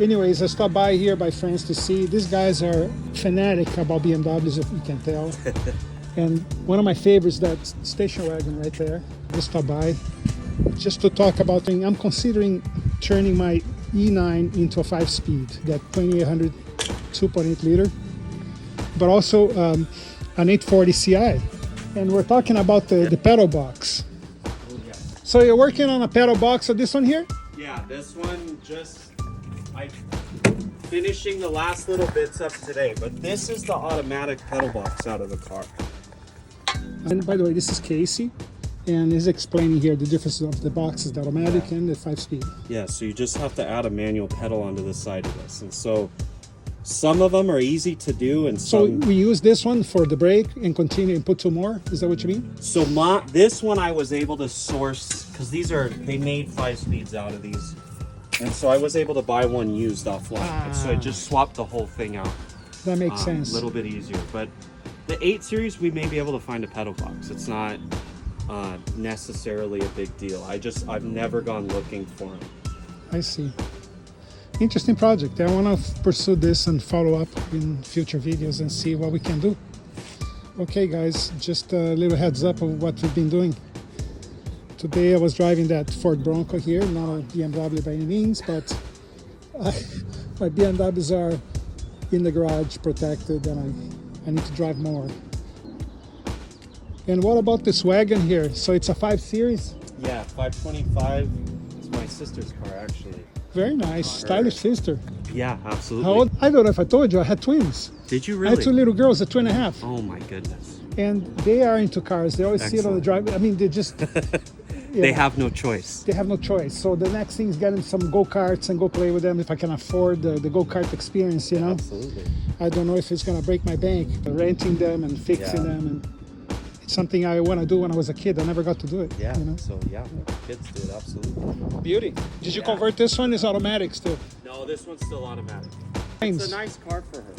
Anyways, I stopped by here by friends to see. These guys are fanatic about BMWs, if you can tell. And one of my favorites, that station wagon right there. Just stopped by just to talk about things. I'm considering turning my E9 into a 5-speed, that 2800 2.8 liter, but also an 840 CI. And we're talking about the pedal box. Oh, yeah. So you're working on a pedal box of this one here? Yeah, this one I'm finishing the last little bits up today, but this is the automatic pedal box out of the car. And by the way, this is Casey, and he's explaining here the difference of the boxes, the automatic and the 5-speed. Yeah, so you just have to add a manual pedal onto the side of this. And so some of them are easy to do, and So some... we use this one for the brake and continue and put 2 more? Is that what you mean? So this one I was able to source, because they made 5-speeds out of these. And so I was able to buy one used offline. And so I just swapped the whole thing out. That makes sense. A little bit easier. But the 8 Series, we may be able to find a pedal box. It's not necessarily a big deal. I've never gone looking for them. I see. Interesting project. I want to pursue this and follow up in future videos and see what we can do. Okay guys, just a little heads up of what we've been doing. Today I was driving that Ford Bronco here, not a BMW by any means, but my BMWs are in the garage protected, and I need to drive more. And what about this wagon here? So it's a 5 Series? Yeah, 525 is my sister's car actually. Very nice, stylish sister. Yeah, absolutely. How old? I don't know if I told you, I had twins. Did you I really? had 2 little girls at 2.5. Oh my goodness. And they are into cars. They always see it on the drive. I mean, they just... They have no choice. They have no choice. So the next thing is getting some go-karts and go play with them if I can afford the go-kart experience, you know? Absolutely. I don't know if it's going to break my bank, but renting them and fixing them. And it's something I want to do when I was a kid. I never got to do it. Yeah, you know? so yeah, kids do it, absolutely. Beauty. Did you convert this one? It's automatic still. No, this one's still automatic. It's a nice car for her.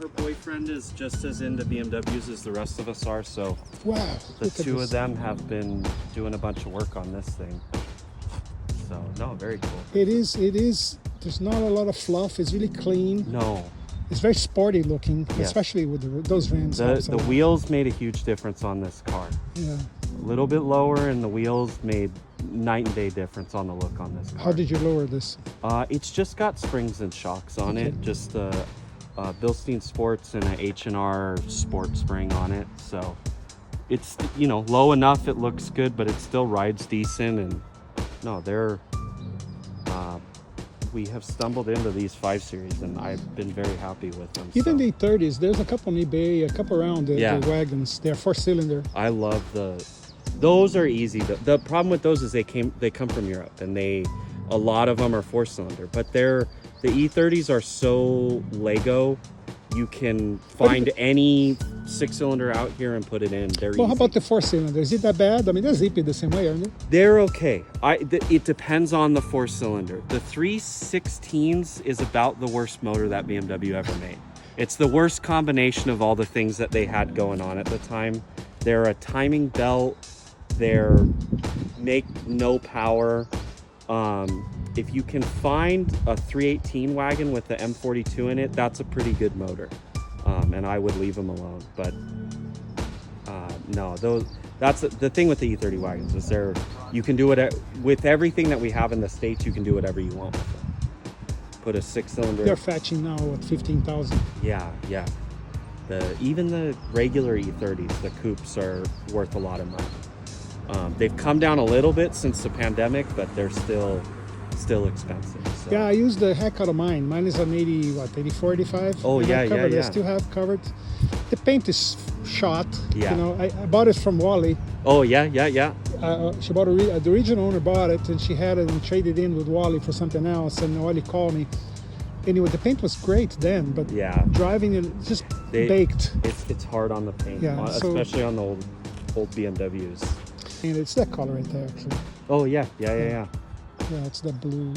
Her boyfriend is just as into BMWs as the rest of us are, so wow, the two of them have been doing a bunch of work on this thing. So, no, very cool. It is, there's not a lot of fluff. It's really clean. No. It's very sporty looking, especially with those rims. The wheels made a huge difference on this car. Yeah. A little bit lower, and the wheels made night and day difference on the look on this car. How did you lower this? It's just got springs and shocks on it. Just the Bilstein Sports and an H&R Sport spring on it. So it's, low enough it looks good, but it still rides decent. And no, we have stumbled into these 5 Series, and I've been very happy with them. Even the E30s, there's a couple on eBay, a couple around the wagons. They're 4-cylinder. I love those are easy. The problem with those is they come from Europe, and a lot of them are 4-cylinder, but the E30s are so Lego. You can find any 6-cylinder out here and put it in. They're easy. How about the 4-cylinder? Is it that bad? I mean, they're zippy the same way, aren't they? They're okay. It depends on the 4-cylinder. The 316s is about the worst motor that BMW ever made. It's the worst combination of all the things that they had going on at the time. They're a timing belt. They're make no power. If you can find a 318 wagon with the M42 in it, that's a pretty good motor. And I would leave them alone. But no, that's the thing with the E30 wagons is you can do it with everything that we have in the States. You can do whatever you want with them. Put a 6-cylinder. They're fetching now at 15,000. Yeah. Even the regular E30s, the coupes are worth a lot of money. They've come down a little bit since the pandemic, but they're still expensive. So. Yeah, I use the heck out of mine. Mine is an 84, 85. Oh, yeah. I still have covered. The paint is shot. Yeah. I bought it from Wally. Oh, yeah. She bought the original owner bought it, and she had it and traded in with Wally for something else, and Wally called me. Anyway, the paint was great then, but driving it just baked. It's hard on the paint, especially on the old BMWs. And it's that color right there, actually. Oh, yeah. Yeah, it's that blue.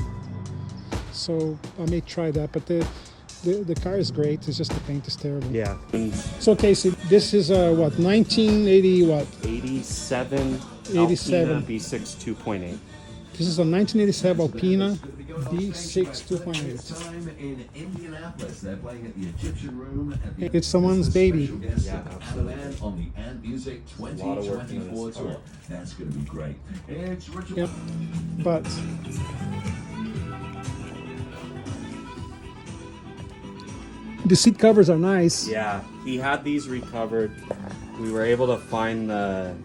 So I may try that, but the car is great. It's just the paint is terrible. Yeah. So Casey, this is 1980 what? 87. 87. V6 2.8. This is a 1987 Alpina B6 2.8. It's someone's baby. Yeah, absolutely. A lot of work in this car. That's going to be great. It's Richard. Yep. But the seat covers are nice. Yeah, he had these recovered. We were able to find a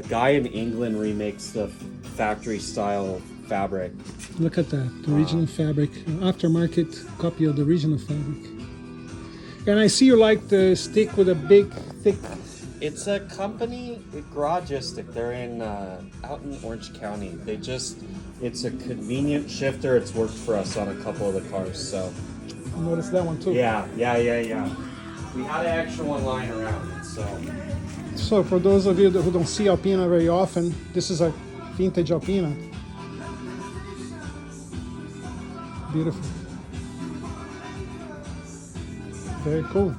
guy in England remakes the factory style fabric. Look at that, the original fabric, aftermarket copy of the original fabric. And I see you like the stick with a big, thick. It's a company, Logistic. They're in out in Orange County. It's a convenient shifter. It's worked for us on a couple of the cars. So I noticed that one too. yeah. We had an extra one lying around. So for those of you who don't see Alpina very often, this is a vintage Alpina. Beautiful. Very cool.